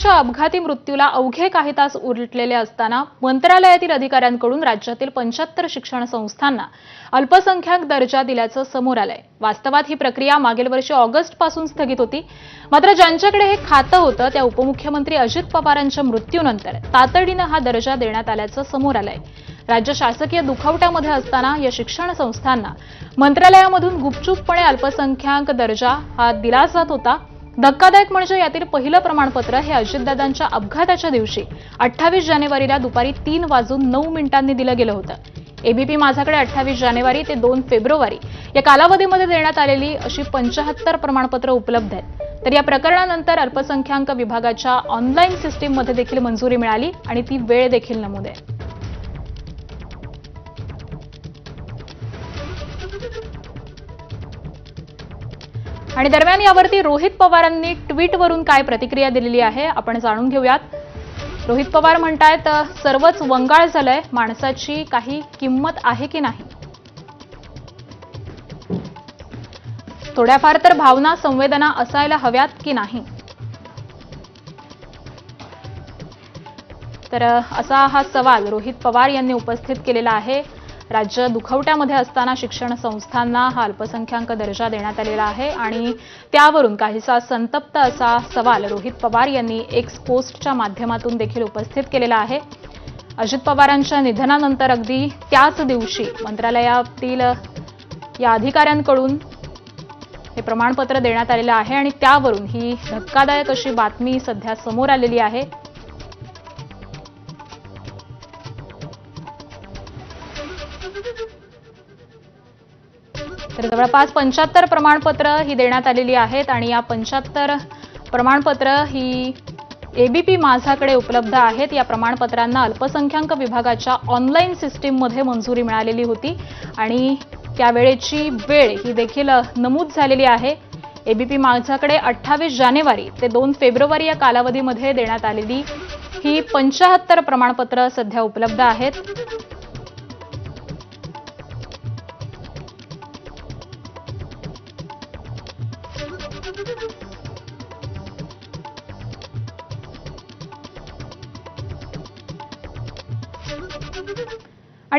अपघाती मृत्यूला अवघे काही तास उलटलेले असताना मंत्रालयातील अधिकाऱ्यांकडून राज्यातील 75 शिक्षण संस्थांना अल्पसंख्याक दर्जा दिल्याचं समोर आलंय। वास्तवात ही प्रक्रिया मागील वर्षी ऑगस्ट पासून स्थगित होती। मात्र ज्यांच्याकडे हे खातं होतं त्या उपमुख्यमंत्री अजित पवारांच्या मृत्यूनंतर तातडीनं हा दर्जा देण्यात आल्याचं समोर आलंय। राज्य शासकीय दुखवट्यामध्ये असताना या शिक्षण संस्थांना मंत्रालयामधून गुपचूपपणे अल्पसंख्याक दर्जा हा दिला जात होता। धक्कादायक म्हणजे यातील पहिलं प्रमाणपत्र हे अजितदादांच्या अपघाताच्या दिवशी 28 जानेवारीला दुपारी 3:09 दिलं गेलं होतं। एबीपी माझाकडे 28 जानेवारी ते 2 फेब्रुवारी या कालावधीमध्ये देण्यात आलेली अशी 75 प्रमाणपत्र उपलब्ध आहेत। तर या प्रकरणानंतर अल्पसंख्याक विभागाच्या ऑनलाईन सिस्टीममध्ये देखील मंजुरी मिळाली आणि ती वेळ देखील नमूद आहे। आणि दरम्यान यावरती रोहित पवारांनी ट्विटवरून काय प्रतिक्रिया दिलेली आहे आपण जाणून घेऊयात। रोहित पवार म्हणतायत, सर्वच वंगाळ झालंय, माणसाची काही किंमत आहे की नाही? थोड्याफार तर भावना संवेदना असायला हव्यात की नाही? तर असा हा सवाल रोहित पवार यांनी उपस्थित केलेला आहे। राज्य दुखवट्यामध्ये असताना शिक्षण संस्थांना हा अल्पसंख्याक दर्जा देण्यात आलेला आहे आणि त्यावरून काहीसा संतप्त असा सवाल रोहित पवार यांनी एक्स पोस्टच्या माध्यमातून देखील उपस्थित केलेला आहे। अजित पवारांच्या निधनानंतर अगदी त्याच दिवशी मंत्रालयातील या अधिकाऱ्यांकडून हे प्रमाणपत्र देण्यात आलेलं आहे आणि त्यावरून ही धक्कादायक अशी बातमी सध्या समोर आलेली आहे। तर जवळपास 75 प्रमाणपत्र ही देण्यात आलेली आहेत आणि या 75 प्रमाणपत्र ही एबीपी माझाकडे उपलब्ध आहेत। या प्रमाणपत्रांना अल्पसंख्याक विभागाच्या ऑनलाईन सिस्टीममध्ये मंजुरी मिळालेली होती आणि त्यावेळेची वेळ ही देखील नमूद झालेली आहे। एबीपी माझाकडे 28 जानेवारी ते 2 फेब्रुवारी या कालावधीमध्ये देण्यात आलेली ही 75 प्रमाणपत्र सध्या उपलब्ध आहेत।